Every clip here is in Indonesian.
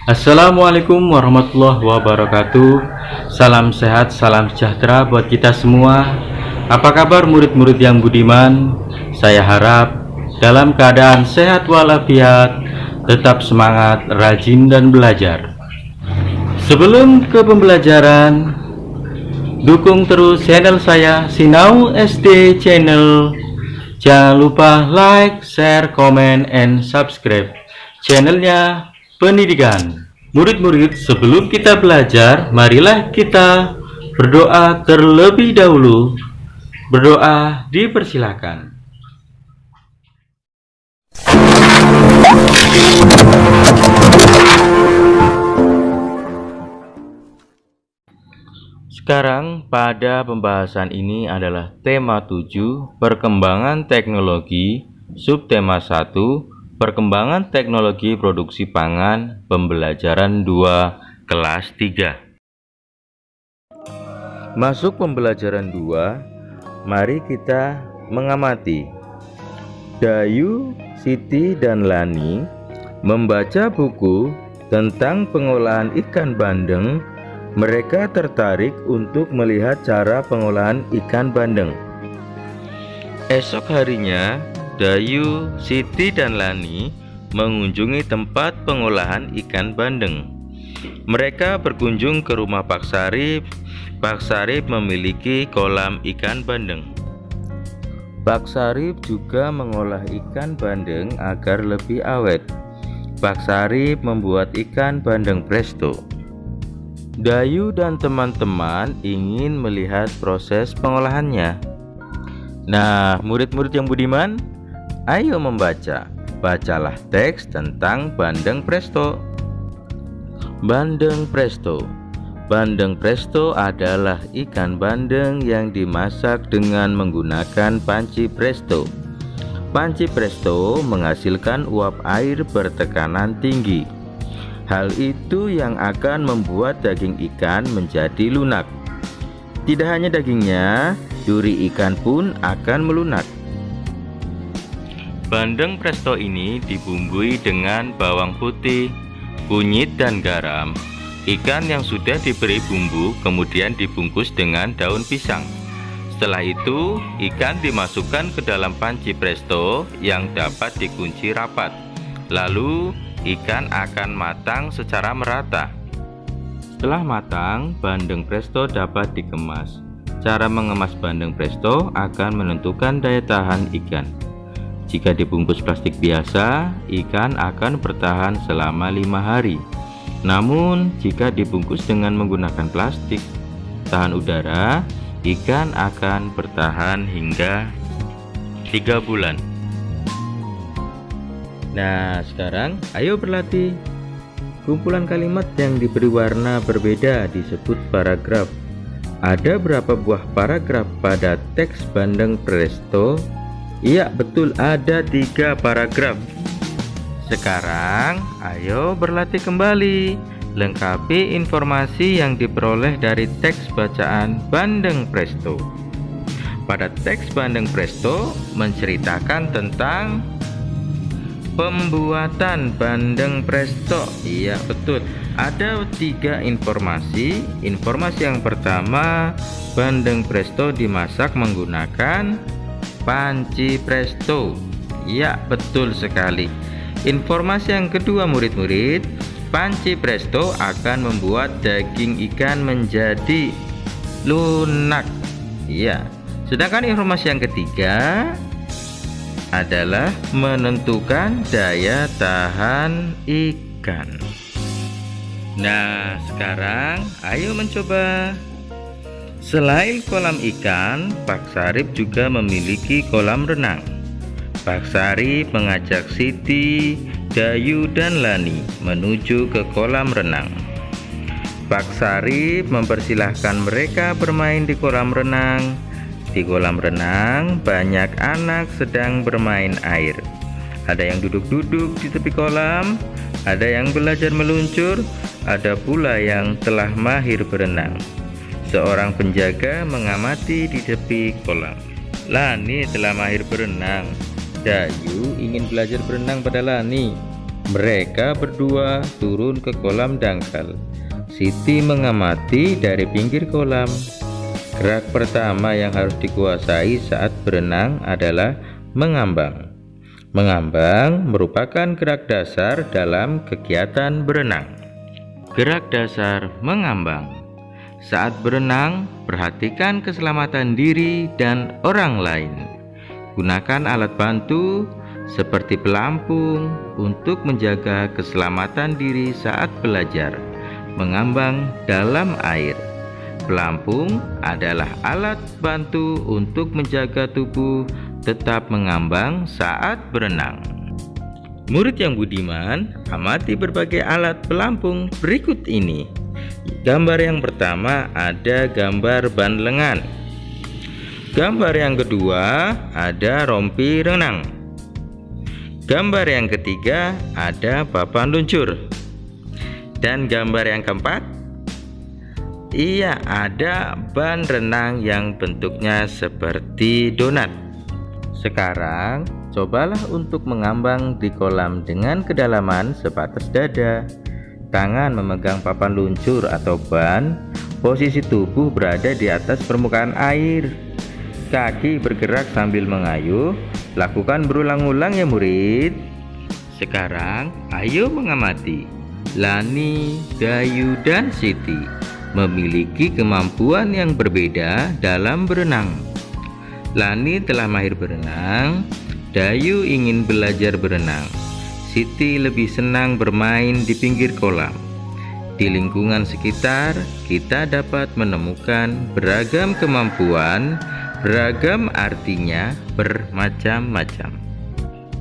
Assalamualaikum warahmatullahi wabarakatuh. Salam sehat, salam sejahtera buat kita semua. Apa kabar murid-murid yang budiman? Saya harap dalam keadaan sehat walafiat, tetap semangat, rajin dan belajar. Sebelum ke pembelajaran, dukung terus channel saya Sinau SD Channel. Jangan lupa like, share, comment, and subscribe channelnya Pendidikan. Murid-murid, sebelum kita belajar, marilah kita berdoa terlebih dahulu. Berdoa dipersilakan. Sekarang pada pembahasan ini adalah tema 7, perkembangan teknologi, subtema 1, perkembangan teknologi produksi pangan, pembelajaran 2, kelas 3. Masuk pembelajaran 2, mari kita mengamati. Dayu, Siti, dan Lani membaca buku tentang pengolahan ikan bandeng. Mereka tertarik untuk melihat cara pengolahan ikan bandeng. Esok harinya, Dayu, Siti, dan Lani mengunjungi tempat pengolahan ikan bandeng. Mereka berkunjung ke rumah Pak Sarip. Pak Sarip memiliki kolam ikan bandeng. Pak Sarip juga mengolah ikan bandeng agar lebih awet. Pak Sarip membuat ikan bandeng presto. Dayu dan teman-teman ingin melihat proses pengolahannya. Nah, murid-murid yang budiman, ayo membaca. Bacalah teks tentang bandeng presto. Bandeng presto. Bandeng presto adalah ikan bandeng yang dimasak dengan menggunakan panci presto. Panci presto menghasilkan uap air bertekanan tinggi. Hal itu yang akan membuat daging ikan menjadi lunak. Tidak hanya dagingnya, duri ikan pun akan melunak. Bandeng presto ini dibumbui dengan bawang putih, kunyit, dan garam. Ikan yang sudah diberi bumbu kemudian dibungkus dengan daun pisang. Setelah itu, ikan dimasukkan ke dalam panci presto yang dapat dikunci rapat. Lalu, ikan akan matang secara merata. Setelah matang, bandeng presto dapat dikemas. Cara mengemas bandeng presto akan menentukan daya tahan ikan. Jika dibungkus plastik biasa, ikan akan bertahan selama 5 hari. Namun, jika dibungkus dengan menggunakan plastik tahan udara, ikan akan bertahan hingga 3 bulan. Nah, sekarang ayo berlatih. Kumpulan kalimat yang diberi warna berbeda disebut paragraf. Ada berapa buah paragraf pada teks bandeng presto? Iya, betul, ada 3 paragraf. Sekarang ayo berlatih kembali. Lengkapi informasi yang diperoleh dari teks bacaan bandeng presto. Pada teks bandeng presto menceritakan tentang pembuatan bandeng presto. Iya, betul. Ada 3 informasi. Informasi yang pertama, bandeng presto dimasak menggunakan panci presto. Iya, betul sekali. Informasi yang kedua, murid-murid, panci presto akan membuat daging ikan menjadi lunak. Iya. Sedangkan informasi yang ketiga adalah menentukan daya tahan ikan. Nah, sekarang ayo mencoba. Selain kolam ikan, Pak Sarip juga memiliki kolam renang. Pak Sarip mengajak Siti, Dayu, dan Lani menuju ke kolam renang. Pak Sarip mempersilahkan mereka bermain di kolam renang. Di kolam renang, banyak anak sedang bermain air. Ada yang duduk-duduk di tepi kolam, ada yang belajar meluncur, ada pula yang telah mahir berenang. Seorang penjaga mengamati di tepi kolam. Lani telah mahir berenang. Dayu ingin belajar berenang pada Lani. Mereka berdua turun ke kolam dangkal. Siti mengamati dari pinggir kolam. Gerak pertama yang harus dikuasai saat berenang adalah mengambang. Mengambang merupakan gerak dasar dalam kegiatan berenang. Gerak dasar mengambang. Saat berenang, perhatikan keselamatan diri dan orang lain. Gunakan alat bantu seperti pelampung untuk menjaga keselamatan diri saat belajar mengambang dalam air. Pelampung adalah alat bantu untuk menjaga tubuh tetap mengambang saat berenang. Murid yang budiman, amati berbagai alat pelampung berikut ini. Gambar yang pertama ada gambar ban lengan. Gambar yang kedua ada rompi renang. Gambar yang ketiga ada papan luncur. Dan gambar yang keempat, ada ban renang yang bentuknya seperti donat. Sekarang cobalah untuk mengambang di kolam dengan kedalaman sebatas dada. Tangan memegang papan luncur atau ban, posisi tubuh berada di atas permukaan air. Kaki bergerak sambil mengayuh. Lakukan berulang-ulang ya murid. Sekarang ayo mengamati. Lani, Dayu, dan Siti memiliki kemampuan yang berbeda dalam berenang. Lani telah mahir berenang. Dayu ingin belajar berenang. Siti lebih senang bermain di pinggir kolam. Di lingkungan sekitar, kita dapat menemukan beragam kemampuan. Beragam artinya bermacam-macam.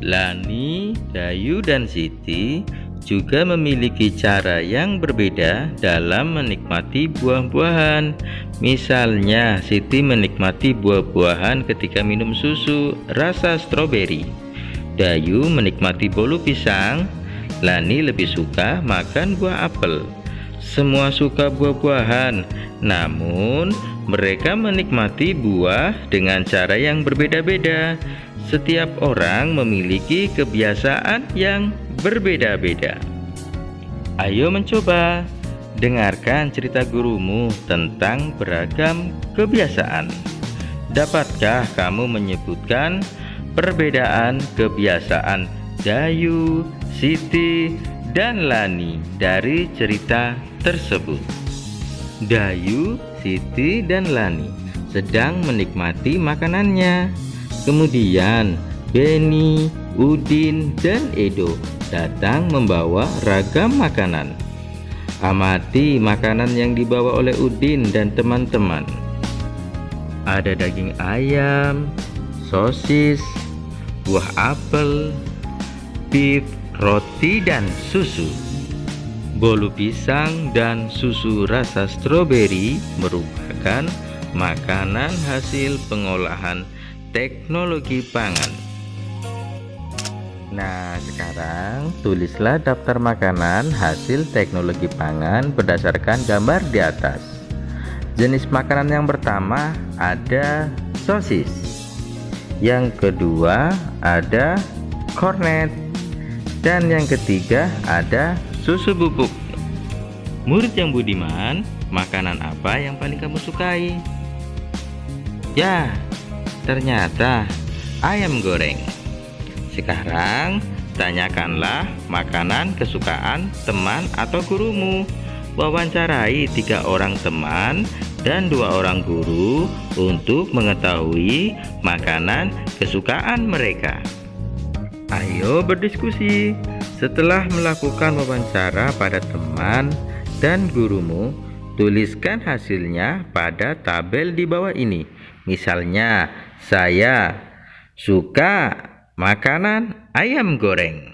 Lani, Dayu, dan Siti juga memiliki cara yang berbeda dalam menikmati buah-buahan. Misalnya, Siti menikmati buah-buahan ketika minum susu rasa stroberi. Dayu menikmati bolu pisang. Lani lebih suka makan buah apel. Semua suka buah-buahan, namun mereka menikmati buah dengan cara yang berbeda-beda. Setiap orang memiliki kebiasaan yang berbeda-beda. Ayo mencoba. Dengarkan cerita gurumu tentang beragam kebiasaan. Dapatkah kamu menyebutkan perbedaan kebiasaan Dayu, Siti, dan Lani dari cerita tersebut? Dayu, Siti, dan Lani sedang menikmati makanannya. Kemudian Beni, Udin, dan Edo datang membawa ragam makanan. Amati makanan yang dibawa oleh Udin dan teman-teman. Ada daging ayam, sosis, buah apel, beef, roti, dan susu. Bolu pisang dan susu rasa stroberi merupakan makanan hasil pengolahan teknologi pangan. Nah, sekarang tulislah daftar makanan hasil teknologi pangan berdasarkan gambar di atas. Jenis makanan yang pertama ada sosis. Yang kedua ada kornet. Dan yang ketiga ada susu bubuk. Murid yang budiman, makanan apa yang paling kamu sukai? Ya, ternyata ayam goreng. Sekarang tanyakanlah makanan kesukaan teman atau gurumu. Wawancarai 3 orang teman dan 2 orang guru untuk mengetahui makanan kesukaan mereka. Ayo berdiskusi. Setelah melakukan wawancara pada teman dan gurumu, tuliskan hasilnya pada tabel di bawah ini. Misalnya, saya suka makanan ayam goreng.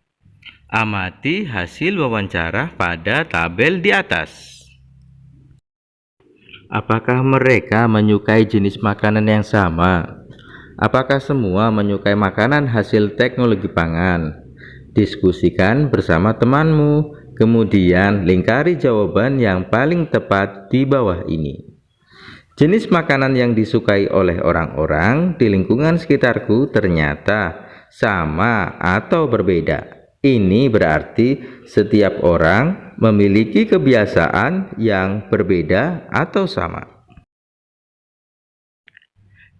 Amati hasil wawancara pada tabel di atas. Apakah mereka menyukai jenis makanan yang sama? Apakah semua menyukai makanan hasil teknologi pangan? Diskusikan bersama temanmu, kemudian lingkari jawaban yang paling tepat di bawah ini. Jenis makanan yang disukai oleh orang-orang di lingkungan sekitarku ternyata sama atau berbeda. Ini berarti setiap orang memiliki kebiasaan yang berbeda atau sama.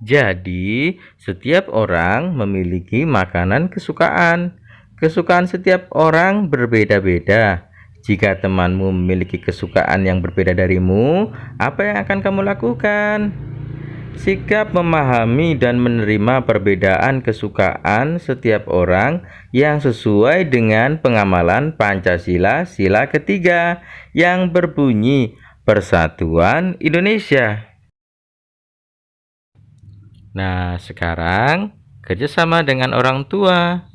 Jadi, setiap orang memiliki makanan kesukaan. Kesukaan setiap orang berbeda-beda. Jika temanmu memiliki kesukaan yang berbeda darimu, apa yang akan kamu lakukan? Sikap memahami dan menerima perbedaan kesukaan setiap orang yang sesuai dengan pengamalan Pancasila sila ketiga yang berbunyi Persatuan Indonesia. Nah, sekarang kerjasama dengan orang tua.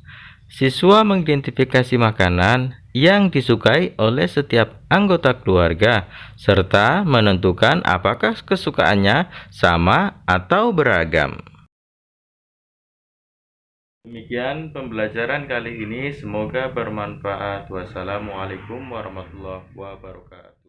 Siswa mengidentifikasi makanan yang disukai oleh setiap anggota keluarga, serta menentukan apakah kesukaannya sama atau beragam. Demikian pembelajaran kali ini, semoga bermanfaat. Wassalamualaikum warahmatullahi wabarakatuh.